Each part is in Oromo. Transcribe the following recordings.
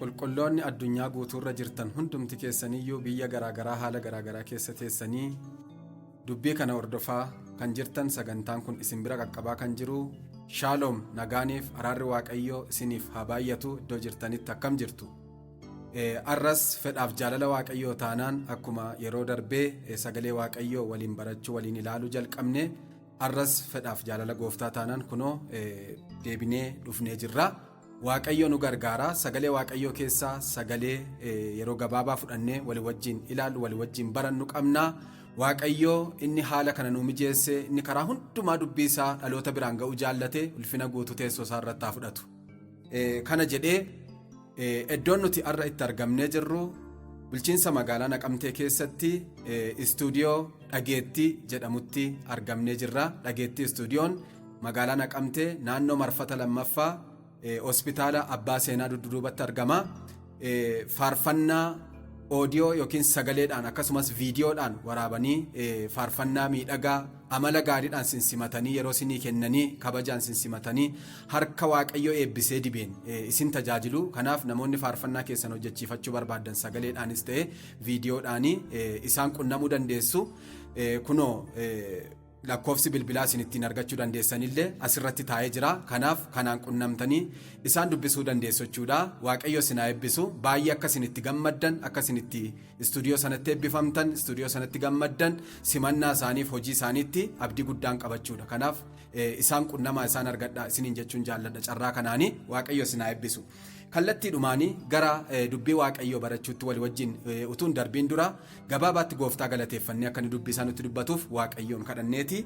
Qulqulloonni addunyaa guutuurra jirtan hundumti keessaniyyuu biyya garaagaraa haala garaagaraa keessa teessanii dubbii kana hordofaa kan jirtan sagantaan kun isin bira qaqqabaa kan jiru shaaloom nagaaniif araarri waaqayyoo isiniif haa baay'atu iddoo jirtanitti akkam jirtu. Arras fedhaaf jaalala waaqayyoo taanaan akkuma yeroo darbee sagalee waaqayyoo waliin barachuu waliin ilaaluu jalqabne arras fedhaaf jaalala gooftaa taanaan kunoo deebinee dhufnee jirra. Waaqayyo nu gargaara sagalee waaqayyoo keessaa sagalee yeroo gabaabaa fudhannee walii wajjin ilaallu walii wajjin barannu qabna. Waaqayyo inni haala kana nu mijeesse inni karaa hundumaa dubbii isaa dhaloota biraan ga'uu jaallate ulfina guutuu teessoo isaa irratti haa fudhatu. Kana jedhee iddoon nuti arra itti argamnee jirru bulchiinsa magaalaa Naqamtee keessatti istuudiyoo dhageettii jedhamutti argamnee jirra. Dhageettii istuudiyoon magaalaa Naqamtee naannoo marfata lammaffaa hospitaala abbaa seenaa dudduubatti argama. Faarfannaa oodiyoo yookiin sagaleedhaan akkasumas viidiyoodhaan waraabanii faarfannaa miidhagaa amala gaariidhaan sinsimatanii yeroo isinii kennanii kabajaan sinsimatanii harka waaqayyoo eebbisee dibeen isin tajaajilu. Kanaaf namoonni faarfannaa keessan hojjechiifachuu barbaadan sagaleedhaanis ta'e viidiyoodhaan isaan qunnamuu dandeessu. Kunoo lakkoofsi bilbilaa isin ittiin argachuu dandeessanillee asirratti taa'ee jira. Kanaaf kanaan qunnamtanii isaan dubbisuu dandeessu jechuudha. Waaqayyo isin haa eebbisu. Baay'ee akka isin itti gammaddan akka isin itti istuudiyoo sanatti eebbifamtan istuudiyoo sanatti gammaddan simannaa isaaniif hojii isaaniitti abdii guddaan qabachuudha. Kanaaf isaan qunnamaa isaan argadhaa isiniin jechuun jaalladha. Carraa kanaanii waaqayyo isin haa eebbisu. Kallattiidhumaanii gara dubbii waaqayyoo barachuutti walii wajjin utuun darbiin dura gabaabaatti gooftaa galateeffannee akka inni dubbii isaa nutti dubbatuuf waaqayyoon kadhanneeti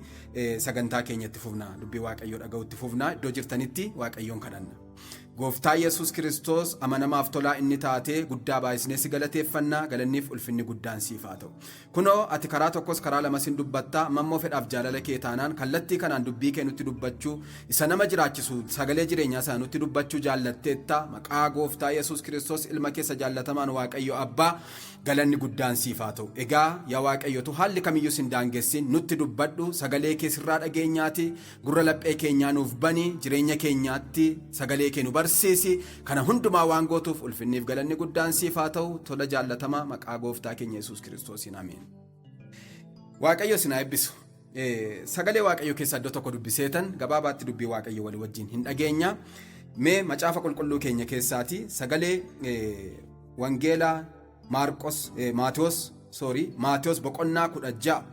sagantaa keenyatti fufna. Dubbii waaqayyoo dhaga'utti fufna. Iddoo jirtanitti waaqayyoon kadhanna. Gooftaa Yesus Kiristoos amanamaaf tolaa inni taatee guddaa baay'isnee si galateeffannaa. Galanniif ulfinni guddaan siif haa ta'u. Kunoo ati karaa tokkos karaa lamas hin dubbattaa. Ammoo fedhaaf jaalala kee taanaan kallattii kanaan dubbii kee nutti dubbachuu isa nama jiraachisu sagalee jireenyaa isaa nutti dubbachuu jaallatteetta. Maqaa gooftaa Yesus Kiristoos ilma keessa jaallatamaan waaqayyo abbaa galanni guddaan siif haa ta'u. Egaa yaa waaqayyotu haalli kamiyyuu sin daangessin nutti dubbadhu sagalee kee sirraa dhageenyaati gurra laphee keenyaa nuuf bani jireenya keenyaatti sagalee kee nu barsiisi. Kana hundumaa waan gootuuf ulfinniif galanni guddaan siif haa ta'u. Tola jaallatamaa maqaa gooftaa keenya Yesus Kiristoosiin ameen. Waaqayyo isin haa eebbisu. Sagalee waaqayyo keessa iddoo tokko dubbiseetan gabaabaatti dubbii waaqayyo walii wajjin hin dhageenya. Mee macaafa qulqulluu keenya keessaati sagalee Wangeelaa Maatiyos boqonnaa 16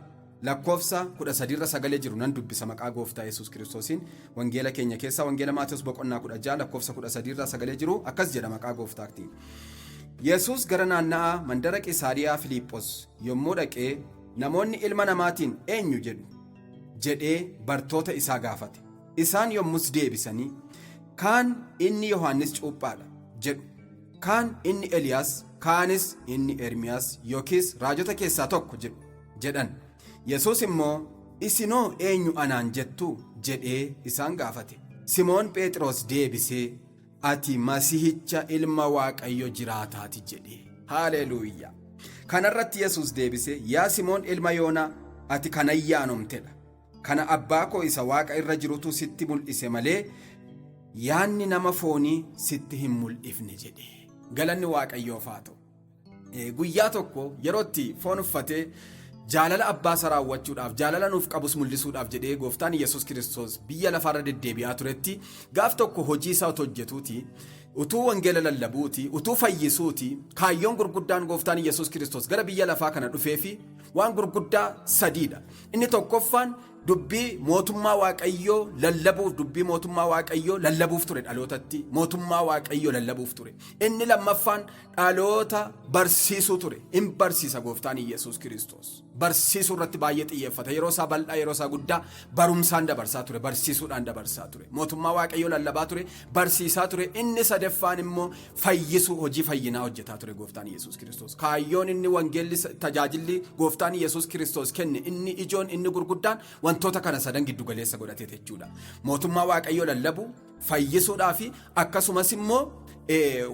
lakkoofsa 13 irra sagalee jiru nan dubbisa maqaa gooftaa Yesus Kiristoosiin. Wangeela keenya keessaa Wangeela Maatiyos boqonnaa 16 lakkoofsa 13 irra sagalee jiru akkas jedha maqaa gooftaatti. Yesus gara naanna'aa mandara Qisaariyaa Filiiphos yommuu dhaqee namoonni ilma namaatiin eenyu jedhu jedhee bartoota isaa gaafate. Isaan yommus deebisanii kaan inni Yohaannis cuuphaadha jedhu, kaan inni Eliyaas, kaanis inni Ermiyaas yookiis raajota keessaa tokko jedhan. Yesus immoo isinoo eenyu anaan jettu jedhee isaan gaafate. Simoon Phexros deebisee ati Masiihicha ilma Waaqayyo jiraataati jedhe. Haleluuyaa. Kanarratti Yesus deebisee yaa Simoon ilma Yoonaa ati kan ayyaanamtedha. Kana abbaa koo isa Waaqa irra jirutu sitti mul'ise malee yaanni nama foonii sitti hin mul'ifne jedhe. Galanni Waaqayyoof haa ta'u. Guyyaa tokko yerootti foon uffatee jaalala abbaa isaa raawwachuudhaaf jaalala nuuf qabus mul'isuudhaaf jedhee gooftaan Yesus Kiristoos biyya lafaarra deddeebi'aa turetti gaaf tokko hojii isaa hojjetuuti utuu wangeela lallabuuti utuu fayyisuuti kaayyoon gurguddaan gooftaan Yesus Kiristoos gara biyya lafaa kana dhufeefi waan gurguddaa sadiidha. Inni tokkoffaan dubbii mootummaa waaqayyoo lallabuuf dubbii mootummaa waaqayyoo lallabuuf ture dhalootatti mootummaa waaqayyoo lallabuuf ture. Inni lammaffaan dhaloota barsiisuu ture. In barsiisa gooftaan Yesus Kiristoos. Barsiisuu irratti baay'ee xiyyeeffata. Yeroo isaa bal'aa yeroo isaa guddaa barumsaan dabarsaa ture barsiisuudhaan dabarsaa ture. Mootummaa waaqayyoo lallabaa ture barsiisaa ture. Inni sadaffaan immoo fayyisuu hojii fayyinaa hojjetaa ture gooftaan Yesus Kiristoos. Kaayyoon inni wangeelli tajaajilli gooftaan Yesus Kiristoos kenne inni ijoon inni gurguddaan wantoota kana sadan giddu galeessa godhatee jechuudha. Mootummaa waaqayyoo lallabu fayyisuudhaa fi akkasumas immoo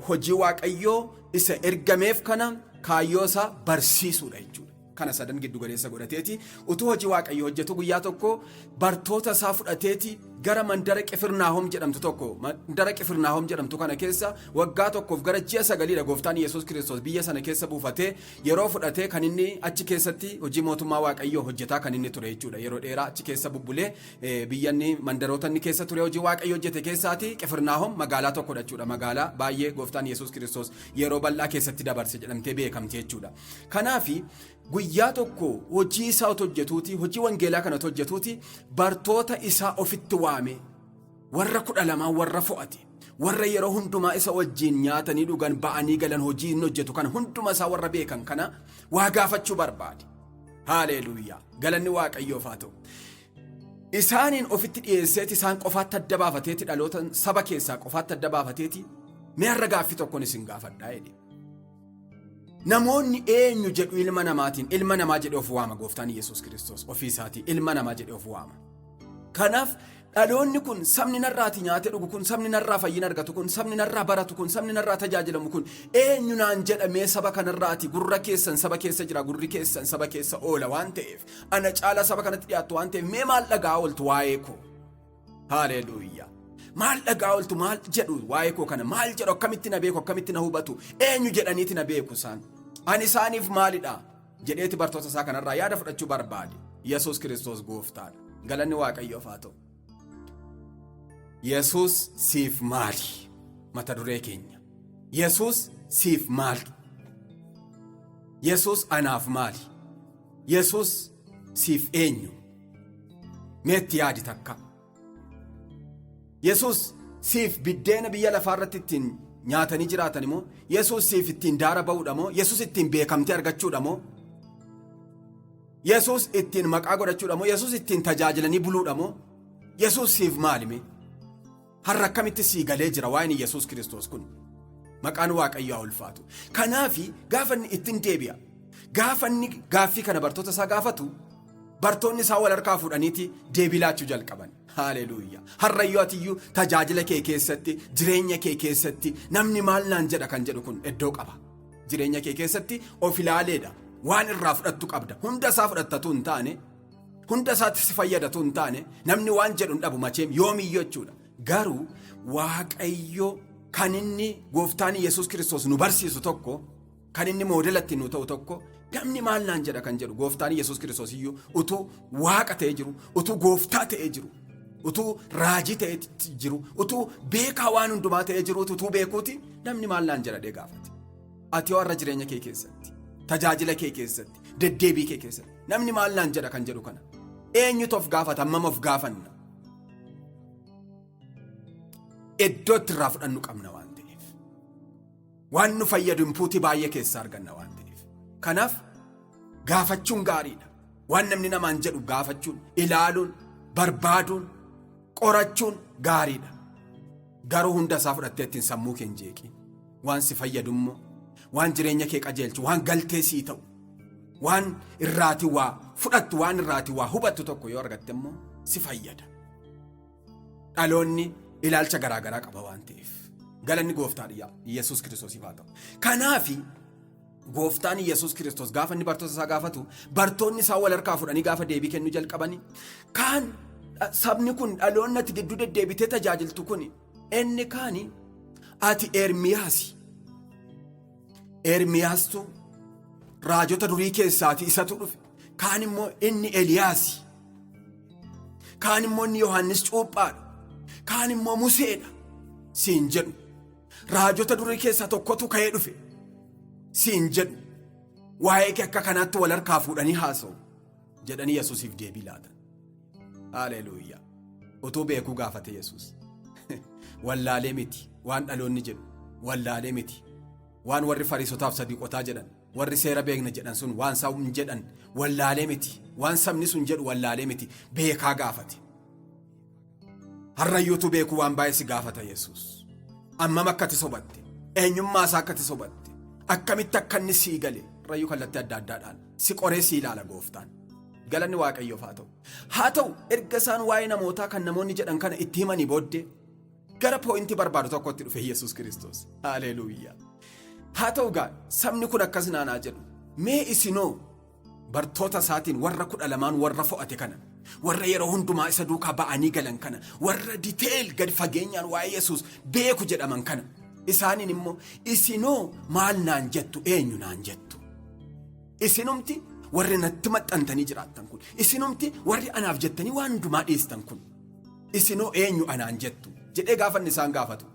hojii waaqayyoo isa ergameef kana kaayyoosaa barsiisuudha jechuudha. Kana sadan giddu galeessa godhateeti utuu hojii waaqayyoo hojjetu guyyaa tokko bartoota isaa fudhateeti gara mandara Qifirnaahom jedhamtu tokko mandara Qifirnaahom jedhamtu kana keessa waggaa tokkoof gara ji'a 9 gooftaan Yesus Kiristoos biyya sana keessa buufatee yeroo fudhatee kan inni achi keessatti hojii mootummaa Waaqayyoo hojjetaa kan inni ture jechuudha. Yeroo dheeraa achi keessa bubbulee biyyanni mandaroota inni keessa ture hojii Waaqayyoo hojjete keessaati Qifirnaahom magaalaa tokkodha jechuudha. Magaalaa baay'ee gooftaan Yesus Kiristoos yeroo bal'aa keessatti dabarse jedhamtee beekamti jechuudha. Kanaafi guyyaa tokko hojii isaa hojjetuuti, hojii wangeelaa kana hojjetuuti, bartoota isaa ofitti waame, warra 12 warra fo'ate, warra yeroo hundumaa isa wajjin nyaatanii dhugan ba'anii galan hojii inni hojjetu kana hunduma isaa warra beekan kana waa gaafachuu barbaade. Haleluuyaa! Galanni Waaqayyoof haa ta'u. Isaaniin ofitti dhiyeesseeti isaan qofaatti adda baafateeti dhaloota saba keessaa qofaatti adda baafateeti mee har'a gaaffii tokkoon isin gaafadhaa jedhe. Namoonni eenyu jedhu ilma namaatiin ilma namaa jedhe of waama gooftaan Yesus Kiristoos ofii isaatii ilma namaa jedhe of waama. Kanaaf dhaloonni kun sabni narraati nyaate dhugu kun sabni narraa fayyina argatu kun sabni narraa baratu kun sabni narraa tajaajilamu kun eenyu naan jedhamee saba kanarraati gurra keessan saba keessa jira gurri keessan saba keessa oola waan ta'eef ana caala saba kanatti dhiyaattu waan ta'eef mee maal dhagaa ooltu waa'ee koo. Haleluuyaa! Maal dhagaa ooltu maal jedhu waa'ee koo kana maal jedhu akkamitti na beeku akkamitti na hubatu eenyu jedhaniiti na beeku isaan ani isaaniif maalidha jedheeti bartoota isaa kanarraa yaada fudhachuu barbaade. Yesus Kiristoos gooftaadha. Galanni Waaqayyoof haa ta'u. Yesus siif maali? Mata duree keenya. Yesus siif maali? Yesus anaaf maali? Yesus siif eenyu? Meetti yaadi takka. Yesus siif biddeena biyya lafaarratti ittiin nyaatanii jiraatan immoo Yesus siif ittiin daara ba'uudha moo Yesus ittiin beekamtee argachuudha moo Yesus ittiin maqaa godhachuudha moo Yesus ittiin tajaajilanii buluudha moo Yesus siif maalime? Har'a akkamitti sii galee jira waa'een Yesus Kiristoos kun? Maqaan Waaqayyoo haa ulfaatu. Kanaafi gaafa inni ittiin deebi'a. Gaafa inni gaaffii kana bartoota isaa gaafatu bartoonni isaa wal harkaa fuudhaniiti deebii laachuu jalqaban. Haleluuyaa! Har'ayyuu atiyyuu tajaajila kee keessatti jireenya kee keessatti namni maal naan jedha kan jedhu kun iddoo qaba. Jireenya kee keessatti of ilaaleedha. Waan irraa fudhattu qabda. Hunda isaa fudhattatu hin taane, hunda isaatti si fayyadatu hin taane, namni waan jedhu hin dhabu macheem yoomiyyuu jechuudha. Garuu Waaqayyo kan inni gooftaan Yesus Kiristoos nu barsiisu tokko, kan inni moodelatti nu ta'u tokko, namni maal naan jedha kan jedhu gooftaan Yesus Kiristoos iyyuu utuu waaqa ta'ee jiru, utuu gooftaa ta'ee jiru, utuu raajii ta'ee jiru, utuu beekaa waan hundumaa ta'ee jiru, utuu beekuuti namni maal naan jedha dhee gaafate. Ati warra jireenya kee keessatti, tajaajila kee keessatti, deddeebii kee keessatti namni maal naan jedha kan jedhu kana eenyutu of gaafata? Hammam of gaafanna? Iddoo itti irraa fudhannu qabna waan ta'eef, waan nu fayyadu inpuutii baay'ee keessaa arganna waan ta'eef. Kanaaf gaafachuun gaariidha. Waan namni namaan jedhu gaafachuun, ilaaluun, barbaaduun, qorachuun gaariidha. Garuu hunda isaa fudhattee ittiin sammuu kee hin jeeqiin. Waan si fayyadu immoo, waan jireenya kee qajeelchu, waan galtee sii ta'u, waan irraati waa fudhattu, waan irraati waa hubattu tokko yoo argatte immoo si fayyada. Dhaloonni ilaalcha garaagaraa qaba waan ta'eef. Galanni gooftaadha Yesus Kiristoosiif haa ta'u. Kanaafi gooftaan Yesus Kiristoos gaafa inni bartoota isaa gaafatu, bartoonni isaa wal harkaa fudhanii gaafa deebii kennuu jalqabanii, kaan sabni kun dhaloonni ati gidduu deddeebitee tajaajiltu kun inni kaani ati Ermiyaasi. Ermiyaastu raajota durii keessaati isatu dhufe. Kaan immoo inni Eliyaasi. Kaan immoo inni Yohaannis Cuuphaadha. Kaan immoo Museedha siin jedhu. Raajota durii keessaa tokkotu ka'ee dhufe siin jedhu. Waa'ee kee akka kanaatti wal harkaa fuudhanii haasa'u jedhanii Yesuusiif deebii laatan. Haleluuyaa! Utuu beekuu gaafate Yesuus. Wallaalee miti waan dhaloonni jedhu, wallaalee miti waan warri Fariisotaaf Sadiiqotaa jedhan, warri seera beekna jedhan sun waan sabni jedhan wallaalee miti, waan sabni sun jedhu wallaalee miti, beekaa gaafate. Har'ayyuutu beekuu waan baay'ee si gaafata Yesuus. Ammam akkati sobatte, eenyummaa isaa akkati sobatte, akkamitti akka inni sii gale har'ayyuu kallattii adda addaadhaan si qoree sii ilaala gooftaan. Galanni Waaqayyoof haa ta'u. Haa ta'u erga isaan waa'ee namootaa kan namoonni jedhan kana itti himanii booddee gara pooyintii barbaadu tokkotti dhufe Yesus Kiristoos. Haleluuyaa! Haa ta'u gaa sabni kun akkas naanaa jedhu, mee isinoo bartoota isaatiin warra 12 warra fo'ate kana warra yeroo hundumaa isa duukaa ba'anii galan kana, warra diteeyil gad fageenyaan waa'ee Yesuus beeku jedhaman kana, isaaniin immoo isinoo maal naan jettu, eenyu naan jettu? Isinumti warri natti maxxantanii jiraattan kun, isinumti warri anaaf jettanii waan hundumaa dhiistan kun, isinoo eenyu anaan jettu jedhee gaafanni isaan gaafatu.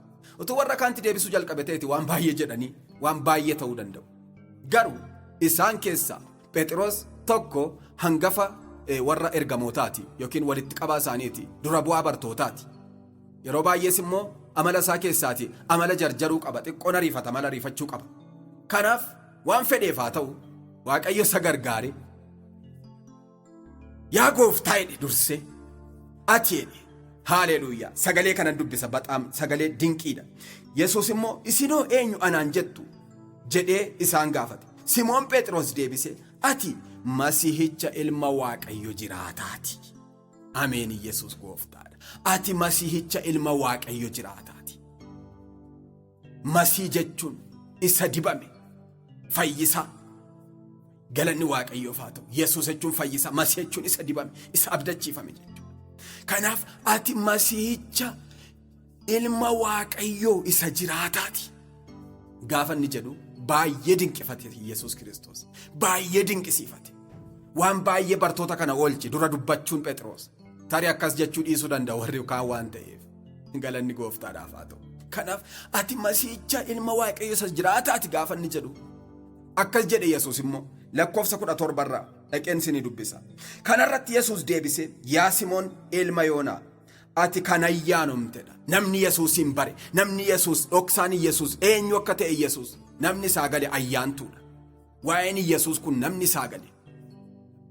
Utuu warra kaanti deebisuu jalqabe ta'eeti waan baay'ee jedhanii waan baay'ee ta'uu danda'u. Garuu isaan keessaa Phexros tokko hangafa warra ergamootaati yookiin walitti qabaa isaaniiti, dura bu'aa bartootaati. Yeroo baay'ees immoo amala isaa keessaati amala jarjaruu qaba, xiqqoon ariifata, amala ariifachuu qaba. Kanaaf waan fedheef haa ta'u Waaqayyo isa gargaare, yaa gooftaa jedhe dursee, ati jedhe. Haaleluuyaa. Sagalee kanan dubbisa, baxaam sagalee dinqiidha. Yesuus immoo isinoo eenyu anaan jettu jedhee isaan gaafate. Simoon Phexros deebisee, ati Masiihicha ilma Waaqayyo jiraataati. Ameen. Yesuus gooftaadha. Ati Masiihicha ilma Waaqayyo jiraataati. Masii jechuun isa dibame, fayyisaa. Galanni Waaqayyoof haa ta'u. Yesuus jechuun fayyisaa, Masii jechuun isa dibame, isa abdachiifame jechuudha. Kanaaf ati Masiihicha ilma Waaqayyoo isa jiraataati. Gaafa inni jedhu baay'ee dinqifate Yesuus Kiristoos. Baay'ee dinqisiifate. Waan baay'ee bartoota kana oolche dura dubbachuun Phexros. Tarii akkas jechuu dhiisuu danda'a warri kaan waan ta'eef. Galanni gooftaadhaaf haa ta'u. Kanaaf ati Masiihicha ilma Waaqayyoo isa jiraataati gaafa inni jedhu. Akkas jedhe Yesuus immoo lakkoofsa 17 irraa dhaqeen isinii dubbisa. Kanarratti Yesuus deebisee, yaa Simoon ilma Yoonaa, ati kan ayyaanumtedha. Namni Yesuusin bare, namni Yesuus dhoksaan Yesuus eenyu akka ta'e Yesuus namni isaa gale ayyaantuudha. Waa'een Yesuus kun namni isaa gale.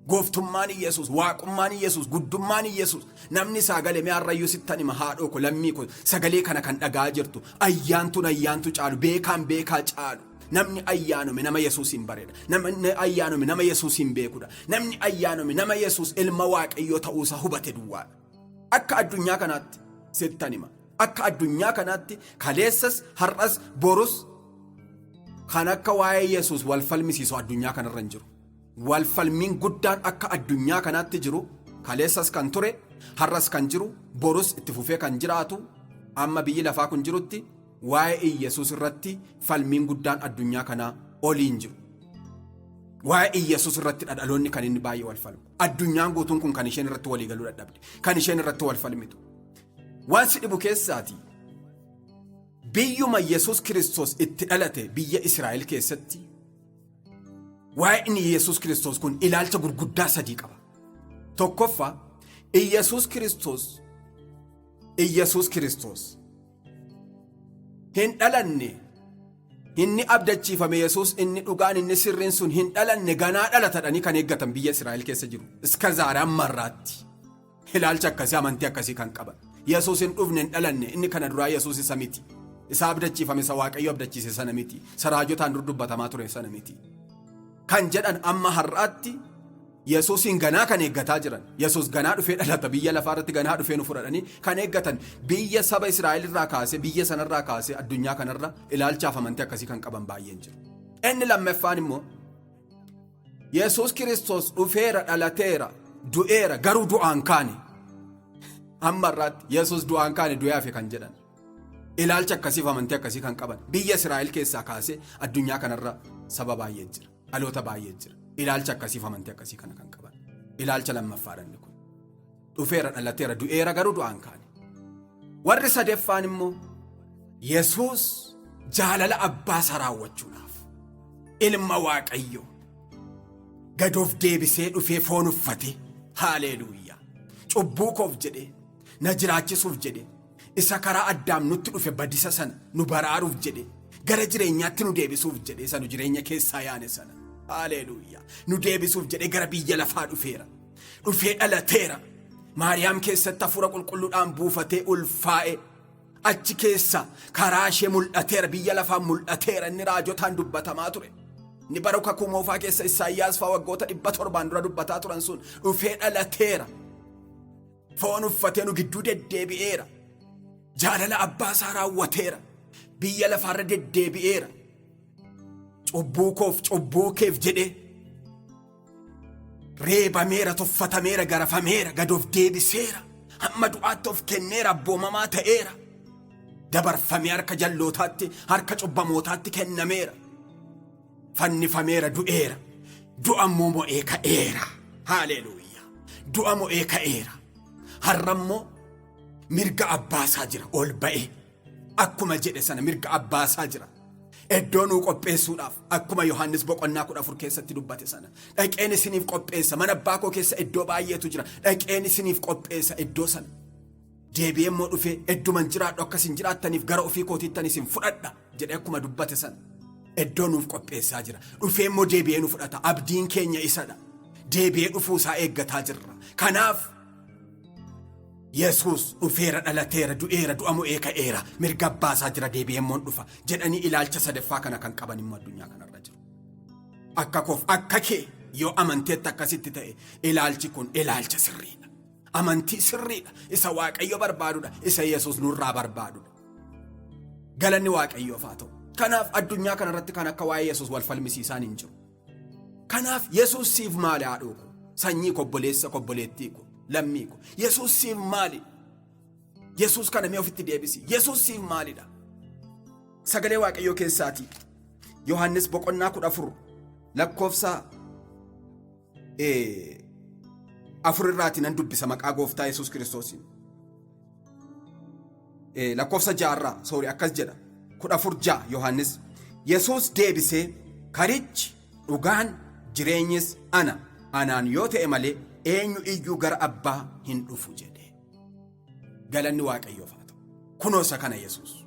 Gooftummaan Yesuus, waaqummaan Yesuus, guddummaan Yesuus namni isaa gale. Mi'aarrayyuu sittan hima haadhoo ko lammii ko sagalee kana kan dhagaa jirtu, ayyaantuun ayyaantu caalu, beekaan beekaa caalu. Namni ayyaanume nama Yesuusin bareedha. Namni ayyaanume nama Yesuusin beekudha. Namni ayyaanume nama Yesuus ilma Waaqayyoo ta'uusaa hubate duwwaadha. Akka addunyaa kanaatti sittan hima. Akka addunyaa kanaatti kaleessas har'as borus kan akka waa'ee Yesuus wal falmisiisu addunyaa kanarra hin jiru. Wal falmiin guddaan akka addunyaa kanaatti jiru kaleessas kan ture, har'as kan jiru, borus itti fufee kan jiraatu, amma biyyi lafaa kun jirutti waa'ee Yesuus irratti falmiin guddaan addunyaa kanaa oliin jiru. Waa'ee Yesuus irratti dhaloonni kan inni baay'ee wal falmu. Addunyaan guutuun kun kan isheen irratti walii galuu dadhabde, kan isheen irratti wal falmitu. Waan si dhibu keessaati biyyuma Yesuus Kiristoos itti dhalate biyya Israa'el keessatti waa'een Yesuus Kiristoos kun ilaalcha gurguddaa sadii qaba. Tokkoffaa, Yesuus Kiristoos hin dhalanne, inni abdachiifame Yesuus inni dhugaan inni sirriin sun hin dhalanne ganaa dhalatadhanii kan eeggatan biyya Israa'el keessa jiru. Iska zaaraan marraatti ilaalcha akkasii, amantii akkasii kan qaban. Yesuus hin dhufne, hin dhalanne, inni kana duraa Yesuus isa miti. Isa abdachiifame, isa Waaqayyo abdachiise sana miti. Isa raajotaan dur dubbatamaa ture sana miti. Kan jedhan amma har'aatti Yesuusin ganaa kan eeggataa jiran. Yesuus ganaa dhufee dhalata biyya lafaa irratti ganaa dhufee nu fudhadhanii kan eeggatan biyya saba Israa'el irraa kaasee, biyya sanarraa kaasee addunyaa kanarra ilaalchaaf amantii akkasii kan qaban baay'een jiru. Inni lammaffaan immoo Yesuus Kiristoos dhufeera, dhalateera, du'eera, garuu du'aan kaane. Amma irraatti Yesuus du'aan kaane, du'ee hafe kan jedhan. Ilaalcha akkasiif amantii akkasii kan qaban biyya Israa'el keessaa kaasee addunyaa kanarra saba baay'ee jira, dhaloota baay'ee jira. Ilaalcha akkasiif amantii akkasii kana kan qaban. Ilaalcha lammaffaadhaan kun dhufeera, dhalateera, du'eera, garuu du'aan kaane. Warri sadeeffaan immoo Yesuus jaalala abbaa isaa raawwachuudhaaf ilma Waaqayyoo gad of deebisee dhufee foon uffate. Haaleluuyaa. Cubbuu koof jedhee na jiraachisuuf jedhee isa karaa Addaam nutti dhufe badisa sana nu baraaruuf jedhee gara jireenyaatti nu deebisuuf jedhee isa nu jireenya keessaa yaane sana. Haaleluuyaa. Nu deebisuuf jedhee gara biyya lafaa dhufeera. Dhufee dhalateera. Maariyaam keessatti hafuura qulqulluudhaan buufatee ulfaa'e. Achi keessa karaa ishee mul'ateera, biyya lafaa mul'ateera. Inni raajotaan dubbatamaa ture. Inni bara kakuu moofaa keessa Isaayyaas fa'aa waggoota 700 dura dubbataa turan sun dhufee dhalateera. Foon uffatee nu gidduu deddeebi'eera. Jaalala abbaa isaa raawwateera. Biyya lafaarra deddeebi'eera. Cubbuu koof cubbuu keef jedhee reebameera, tuffatameera, garafameera, gad of deebiseera, hamma du'aatti of kenneera, abboomamaa ta'eera, dabarfamee harka jallootaatti, harka cubbamootaatti kennameera, fannifameera, du'eera, du'a immoo mo'ee ka'eera. Haaleluuyaa! Du'a mo'ee ka'eera. Har'a immoo mirga abbaasaa jira, ol ba'ee akkuma jedhe sana mirga abbaasaa jira. Iddoo nuu qopheessuudhaaf akkuma Yohaannis boqonnaa 14 keessatti dubbate sana, dhaqeen isiniif qopheessa, mana abbaa koo keessa iddoo baay'eetu jira, dhaqeen isiniif qopheessa iddoo sana. Deebi'ee immoo dhufee idduman jiraadhu akka isin jiraattaniif gara ofii kootiittan isin fudhadha jedhee akkuma dubbate sana iddoo nuuf qopheessaa jira. Dhufee immoo deebi'ee nu fudhata. Abdiin keenya isadha. Deebi'ee dhufuusaa eeggataa jirra. Kanaaf Yesus dhufeera, dhalateera, du'eera, du'a mo'ee ka'eera, mirga abbaasaa jira, deebi'ee immoo dhufa jedhanii ilaalcha sadaffaa kana kan qaban immoo addunyaa kanarra jiru. Akka koof akka kee yoo amanteetti akkasitti ta'e ilaalchi kun ilaalcha sirriidha. Amantii sirriidha. Isa Waaqayyo barbaadudha. Isa Yesus nurraa barbaadudha. Galanni Waaqayyoof haa ta'u. Kanaaf addunyaa kanarratti kan akka waa'ee Yesus wal falmisiisaan hin jiru. Kanaaf Yesus siif maali haadhoo ko? Sanyii kobboleessa kobboleettii ko? Lammii ko? Yesus siif maali? Yesus kana mee ofitti deebisi. Yesus siif maalidha? Sagalee Waaqayyoo keessaatii Yohaannis boqonnaa 14 lakkoofsa 4 irraati nan dubbisa maqaa gooftaa Yesus Kiristoosiin. Lakkoofsa 6 irraa akkas jedha. 14:6 Yohaannis. Yesus deebisee karichi, dhugaan, jireenyis ana. Anaan yoo ta'e malee eenyu iyyuu gara abbaa hin dhufu jedhe. Galanni Waaqayyoof haa ta'u. Kunoo isa kana Yesus.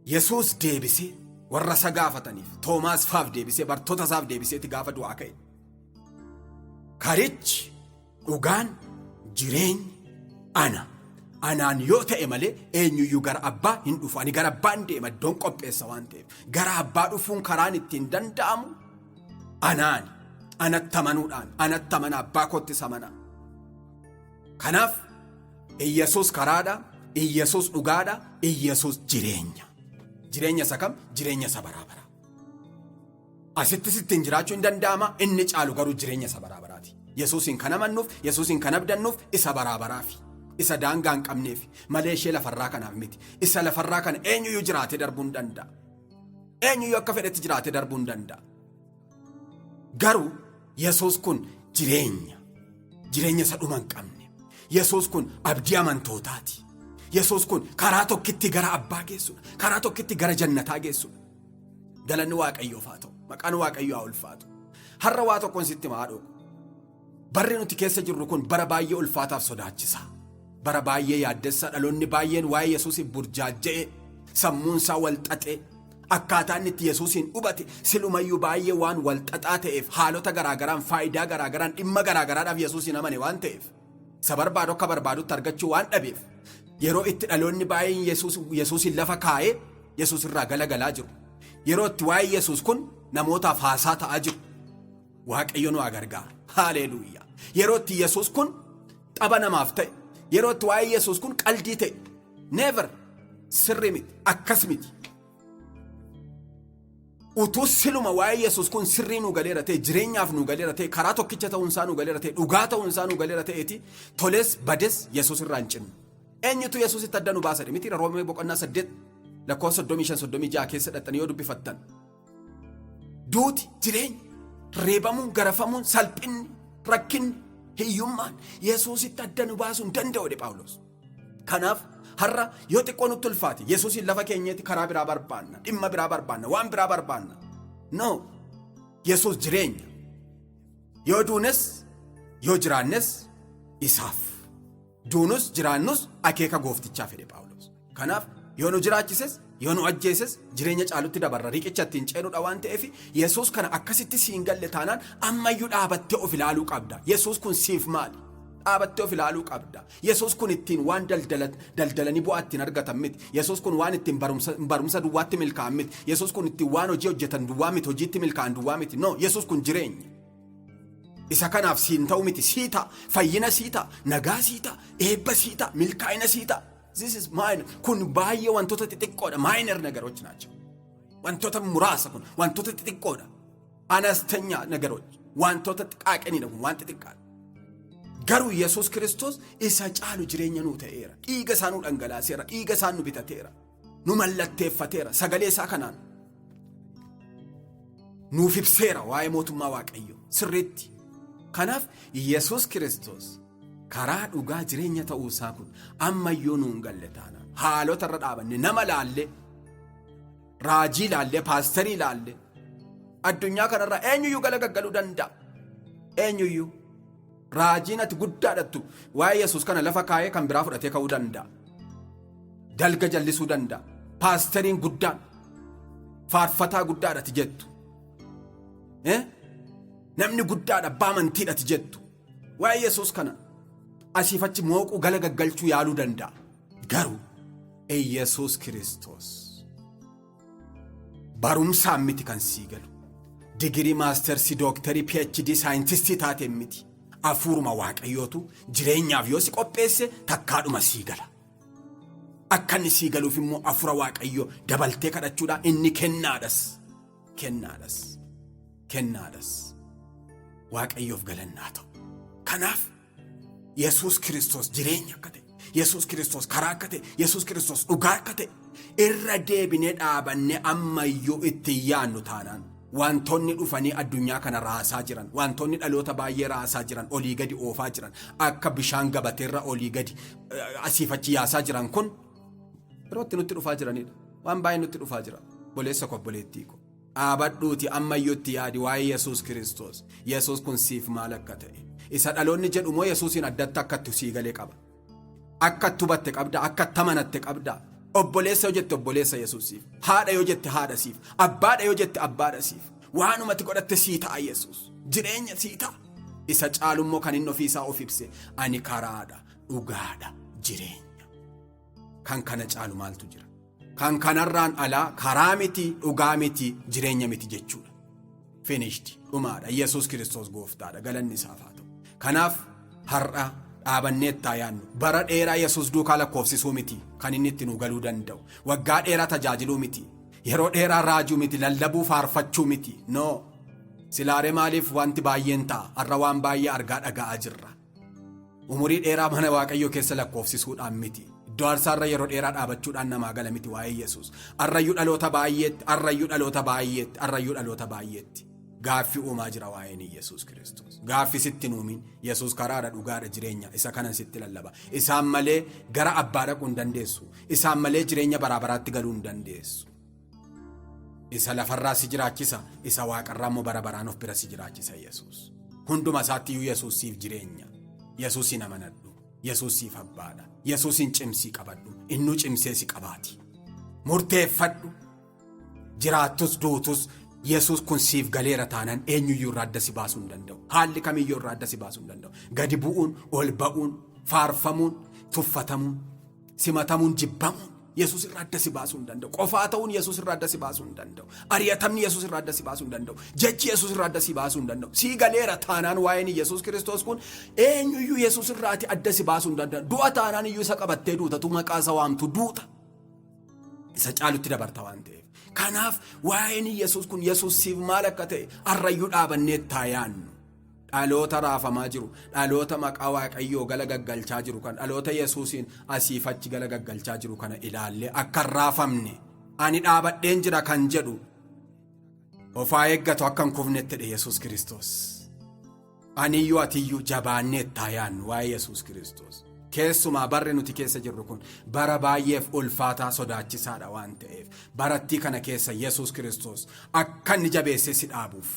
Yesus deebisee warra isa gaafataniif, Toomaas faaf deebisee, bartoota isaaf deebiseeti gaafa du'aa ka'e. Karichi, dhugaan, jireenyi ana. Anaan yoo ta'e malee eenyuyyuu gara abbaa hin dhufu. Ani gara abbaan deema, iddoon qopheessa waan ta'eef. Gara abbaa dhufuun karaan ittiin danda'amu anaani. Anatti amanuudhaan, anatti amana, abbaa koottis amana. Kanaaf Yesus karaadha, Yesus dhugaadha, Yesus jireenya. Jireenya isa kam? Jireenya isa baraa baraa. Asittis ittiin jiraachuu hin danda'ama. Inni caalu garuu jireenya isa baraa baraati. Yesuusin kan amannuuf, Yesuusin kan abdannuuf isa baraa baraafi. Isa daangaa hin qabneef malee ishee lafarraa kanaaf miti. Isa lafarraa kana eenyuyyuu jiraatee darbuu hin danda'a. Eenyuyyuu akka fedhetti jiraatee darbuu hin danda'a. Garuu Yesus kun jireenya. Jireenya isa dhuma hin qabne. Yesus kun abdii amantootaati. Yesus kun karaa tokkitti gara abbaa geessudha. Karaa tokkitti gara jannataa geessudha. Galanni Waaqayyoof haa ta'u. Maqaan Waaqayyoo haa ulfaatu. Har'a waa tokkoon sitti maadhoo. Barri nuti keessa jirru kun bara baay'ee ulfaataaf sodaachisaa. Bara baay'ee yaaddessaa. Dhaloonni baay'een waa'ee Yesuusiif burjaaja'e, sammuunsaa walxaxee, akkaataan itti Yesuusin hubate silumayyuu baay'ee waan walxaxaa ta'eef, haalota garaagaraan, faayidaa garaagaraan, dhimma garaagaraadhaaf Yesuusin amane waan ta'eef, isa barbaadu akka barbaadutti argachuu waan dhabeef, yeroo itti dhaloonni baay'een Yesuusin lafa kaa'ee Yesuus irraa galagalaa jiru. Yeroo itti waa'ee Yesuus kun namootaaf haasaa ta'aa jiru. Waaqayyo nu haa gargaaru. Haaleluuyaa. Yeroo itti Yesuus kun xaba namaaf ta'e, yeroo itti waa'ee Yesuus kun qaldii ta'e, never sirri miti, akkas miti. Utuu siluma waa'ee Yesuus kun sirrii nu galeera ta'e, jireenyaaf nu galeera ta'e, karaa tokkicha ta'uunsaa nu galeera ta'e, dhugaa ta'uunsaa nu galeera ta'eeti, toles bades Yesuus irraa hin cinnu. Eenyutu Yesuusitti adda nu baasa? Miti Roomee boqonnaa 8 lakkoofsa 35-36 keessa dhaxxanii yoo dubbifattan. Duuti, jireenya, reebamuun, garafamuun, salphinni, rakkinni, hiyyummaan Yesuusitti adda nu baasuu hin danda'u Phaawulos. Kanaaf har'a yoo xiqqoo nutti ulfaate Yesuusin lafa keenyeetti karaa biraa barbaanna, dhimma biraa barbaanna, waan biraa barbaanna. No, Yesuus jireenya. Yoo duunes yoo jiraannes isaaf. Duunus jiraannus akeeka gooftichaa fedhe Phaawulos. Kanaaf yoo nu jiraachises, yoo nu ajjeeses jireenya caalutti dabarra, riqicha ittiin ceenuudha waan ta'eef Yesuus kana akkasitti siin galle taanaan ammayyuu dhaabattee of ilaaluu qabda. Yesuus kun siif maali? Dhaabattee of ilaaluu qabda. Yesuus kun ittiin waan daldalanii bu'aa ittiin argatan miti. Yesuus kun waan ittiin barumsa duwwaatti milkaa'an miti. Yesuus kun ittiin waan hojii hojjetan duwwaa miti, hojiitti milkaa'an duwwaa miti. No, Yesuus kun jireenya. Isa kanaaf siin ta'u miti, sii ta'a, fayyina sii ta'a, nagaa sii ta'a, eebba sii ta'a, milkaa'ina sii ta'a. This is minor. Kun baay'ee wantoota xixiqqoodha. Minor nagarochi naachoo. Wantoota muraasa kun wantoota xixiqqoodha. Anastanya nagarochi. wantoota xiqqaaqaniidha wanta xiqqaadha. Garuu Yesus Kiristoos isa caalu jireenya nuu ta'eera. Dhiiga isaa nuu dhangalaaseera. Dhiiga isaa nu bitateera. Nu mallatteeffateera. Sagalee isaa kanaan nuuf ibseera waa'ee mootummaa Waaqayyo sirriitti. Kanaaf Yesus Kiristoos karaa dhugaa jireenya ta'uu isaa kun ammayyuu nuun galle taana. Haalota irra dhaabanne nama laallee, raajii laallee, paasterii laallee addunyaa kanarraa eenyuyyuu galagaggaluu danda'a. Eenyuyyuu raajiin ati guddaadhattu waa'ee Yesus kana lafa kaayee kan biraa fudhatee ka'uu danda'a. Dalga jallisuu danda'a. Paasteriin guddaan faarfataa guddaadhati jettu. Namni guddaadha abbaa amantiidhati jettu. Waa'ee Yesus kana asiifachi mooquu galagaggalchuu yaaluu danda'a. Garuu Yesus Kiristoos barumsaan miti kan sii galu. Digirii maastersi dooktarii PhD saayintistii taateen miti. Hafuuruma Waaqayyootu jireenyaaf yoo si qopheesse takkaadhuma sii gala. Akka inni sii galuuf immoo hafuura Waaqayyoo dabaltee kadhachuudhaan inni kennaadhas. Waaqayyoof galannaa ta'u. Kanaaf Yesus Kiristoos jireenya akka ta'e, Yesus Kiristoos karaa akka ta'e, Yesus Kiristoos dhugaa akka ta'e irra deebinee dhaabannee ammayyuu itti yaannu taanaan wantoonni dhufanii addunyaa kana raasaa jiran, wantoonni dhaloota baay'ee raasaa jiran, olii gadi oofaa jiran, akka bishaan gabateerra olii gadi asiifachi yaasaa jiran kun yerootti nutti dhufaa jiranidha. Waan baay'ee nutti dhufaa jira. Boleessa koo obboleettii koo. Dhaabadhuuti ammayyuutti yaadi waa'ee Yesus Kiristoos. Yesus kun siif maal akka ta'e. Isa dhaloonni jedhu moo Yesuusin addatti akkatti sii galee qaba. Akkatti hubatte qabda, akkatti amanatte qabda. Obboleessa yoo jette obboleessa Yesuusiif. Haadha yoo jette haadha siif. Abbaadha yoo jette abbaadha siif. Waanumatti godhatte sii ta'a Yesus. Jireenya sii ta'a. Isa caalummoo kan inni ofiisaa of ibse. Ani karaadha, dhugaadha, jireenya. Kan kana caalu maaltu jira? Kan kanarraan alaa karaa miti, dhugaa miti, jireenya miti jechuudha. Finished. Dhumaadha. Yesus Kiristoos gooftaadha. Galanni isaaf haa ta'u. Kanaaf har'a dhaabannee itti yaannu. Bara dheeraa Yesus duukaa lakkoofsisuu miti kan inni itti nu galuu danda'u. Waggaa dheeraa tajaajiluu miti. Yeroo dheeraa raajuu miti. Lallabuu faarfachuu miti. No. Silaaree maaliif wanti baay'een ta'a? Har'a waan baay'ee argaa dhaga'aa jirra. Umurii dheeraa mana Waaqayyoo keessa lakkoofsisuudhaan miti. Iddoo aarsaarra yeroo dheeraa dhaabachuudhaan namaa gala miti waa'ee Yesus. Arrayyuu dhaloota baay'eetti. Gaaffii uumaa jira waa'een Yesus Kiristoos. Gaaffii sitti nuumin Yesus karaadha, dhugaadha, jireenya. Isa kanan sitti lallaba. Isaan malee gara abbaa dhaquu hin dandeessu. Isaan malee jireenya baraabaraatti galuu hin dandeessu. Isa lafarraa si jiraachisa. Isa waaqarraa immoo barabaraan of bira si jiraachisa Yesus. Hunduma isaattiyyuu Yesus siif jireenya. Yesusin amanadhu. Yesus siif abbaadha. Yesusin cimsii qabadhu. Innuu cimsee si qabaati. Murteeffadhu. Jiraattus duutus Yesus kun siif galeera taanaan eenyuyyuu irraa adda si baasuu hin danda'u. Haalli kamiyyuu irraa adda si baasuu hin danda'u. Gadi bu'uun, ol ba'uun, faarfamuun, tuffatamuun, simatamuun, jibbamuun Yesus irraa adda si baasuu hin danda'u. Qofaa ta'uun Yesus irraa adda si baasuu hin danda'u. Ariyatamni Yesus irraa adda si baasuu hin danda'u. Jechi Yesus irraa adda si baasuu hin danda'u. Sii galeera taanaan waa'een Yesus Kiristoos kun eenyuyyuu Yesus irraati adda si baasuu hin danda'u. Du'a taanaan iyyuu isa qabattee duuta, tu maqaa isa waamtu duuta. Isa caalutti dabarta waan ta'eef. Kanaaf waa'een Yesus kun Yesus siif maal akka ta'e arrayyuu dhaabannee itti yaannu. Dhaloota raafamaa jiru, dhaloota maqaa Waaqayyoo galagaggalchaa jiru kan dhaloota Yesuusin asiifachi galagaggalchaa jiru kana ilaallee akka hin raafamne ani dhaabadheen jira kan jedhu ofaa eeggatu akka hin kufnettidha Yesus Kiristoos. Aniyyuu atiyyuu jabaannee itti yaannu waa'ee Yesus Kiristoos. Keessumaa barri nuti keessa jirru kun bara baay'eef ulfaataa sodaachisaadha waan ta'eef barattii kana keessa Yesus Kiristoos akka inni jabeessee si dhaabuuf,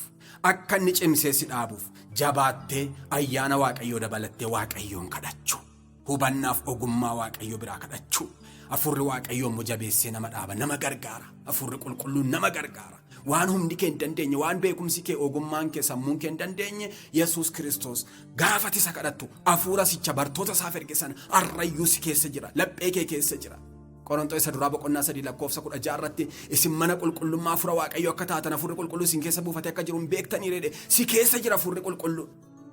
akka inni cimsee si dhaabuuf jabaattee ayyaana Waaqayyoo dabalattee Waaqayyoon kadhachuu, hubannaaf ogummaa Waaqayyoo biraa kadhachuu. Hafuurri Waaqayyoo immoo jabeessee nama dhaaba, nama gargaara. Hafuurri qulqulluun nama gargaara. Waan humni kee hin dandeenye, waan beekumsi kee, ogummaan kee, sammuun kee hin dandeenye Yesus Kiristoos gaafati isa kadhattu hafuura sicha bartoota isaaf erge sana arrayyuu si keessa jira, laphee kee keessa jira. Qorontoos isa duraa boqonnaa 3:16 irratti isin mana qulqullummaa hafuura Waaqayyoo akka taatan hafuurri qulqulluu isin keessa buufatee akka jiru beektanii reede si keessa jira hafuurri qulqulluu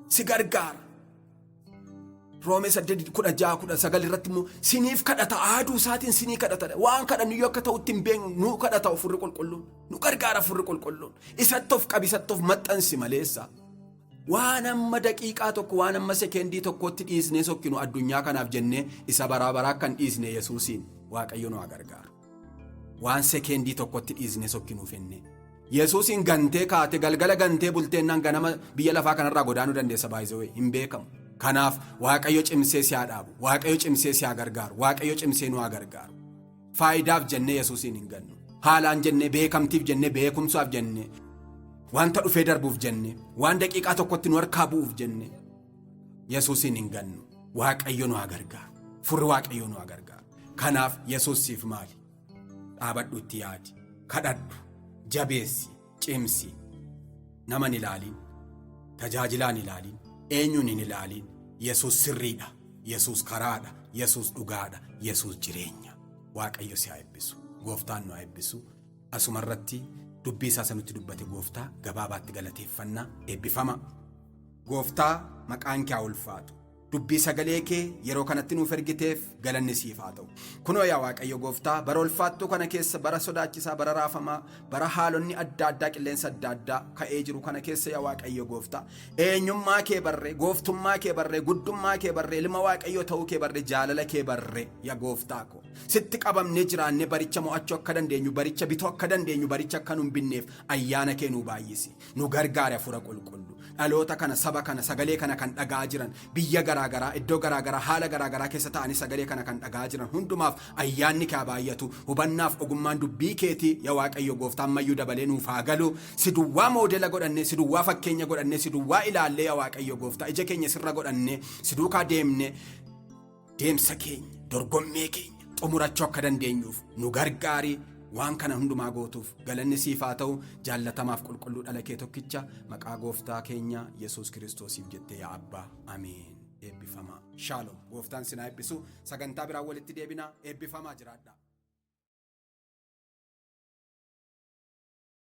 si gargaara. Roomee 8:16 irratti immoo siniif kadhata, aaduu isaatiin sinii kadhata. Waan kadhannu akka ta'utti hin beeknu nu kadhata hafuurri qulqulluun, nu gargaara hafuurri qulqulluun. Isatti of qabi, isatti of maxxansi maleessa waan amma daqiiqaa tokko waan amma sekendii tokkotti dhiisnee sokkinu addunyaa kanaaf jennee isa baraa kan dhiisne Yesuusiin Waaqayyo nu gargaaru. Waan sekendii tokkotti dhiisnee sokkinuuf jennee Yesuusiin gantee kaate galgala gantee bulteennaan ganama biyya lafaa kanarraa godaanuu dandeessa baay'ee hin beekamu. Kanaaf Waaqayyo cimsee si haa dhaabu, Waaqayyo cimsee si haa gargaaru, Waaqayyo cimsee nu haa gargaaru. Faayidaaf jennee Yesuusiin hin gannu. Haalaan jennee beekamtiif jennee beekumsaaf jennee wanta dhufee darbuuf jennee waan daqiiqaa tokkotti nu harkaa bu'uuf jennee Yesuusiin hin gannu. Waaqayyo nu haa gargaaru. Furri Waaqayyo nu haa gargaaru. Kanaaf Yesuus siif maali? Dhaabadhu itti yaadi. Kadhadhu. Jabeessi. Cimsi. Naman ilaaliin. Tajaajilaan ilaaliin. Eenyuun hin ilaaliin. Yesuus sirriidha. Yesuus karaadha. Yesuus dhugaadha. Yesuus jireenya. Waaqayyo si haa eebbisu. Gooftaan nu haa eebbisu. Asumarratti dubbii isaa sanutti dubbate Gooftaa gabaabaatti galateeffannaa eebbifama. Gooftaa maqaan kee haa ulfaatu. Dubbii sagalee kee yeroo kanatti nuuf ergiteef galanni siif haa ta'u. Kunoo yaa Waaqayyo Gooftaa bara ulfaattuu kana keessa bara sodaachisaa bara raafamaa bara haalonni adda addaa qilleensa adda addaa ka'ee jiru kana keessa yaa Waaqayyo Gooftaa eenyummaa kee barree gooftummaa kee barree guddummaa kee barree ilma Waaqayyo ta'uu kee barree jaalala kee barree yaa Gooftaa ko sitti qabamnee jiraannee baricha mo'achuu akka dandeenyu baricha bituu akka dandeenyu baricha akka nu hin binneef ayyaana kee nu baay'isi nu gargaare Hafuura Qulqullu. Dhaloota kana saba kana sagalee kana kan dhagaa jiran biyya garaagaraa iddoo garaagaraa haala garaagaraa keessa ta'anii sagalee kana kan dhagaa jiran hundumaaf ayyaanni kee baay'atu hubannaaf ogummaan dubbii keetii yaa Waaqayyo Gooftaa ammayyuu dabalee nuuf haa galu si duwwaa moodela godhannee si duwwaa fakkeenya godhannee si duwwaa ilaallee yaa Waaqayyo Gooftaa ija keenya sirra godhannee si duukaa deemne deemsa keenya dorgommee keenya xumurachuu akka dandeenyuuf nu gargaari. Waan kana hundumaa gootuuf galanni siif haa ta'u jaallatamaaf qulqulluu dhala kee tokkicha maqaa Gooftaa keenya Yesuus Kiristoosiif jettee yaa Abbaa ameen. Eebbifamaa. Shaaloom. Gooftaan sinaa eebbisu sagantaa biraan walitti deebinaa eebbifamaa jiraadha.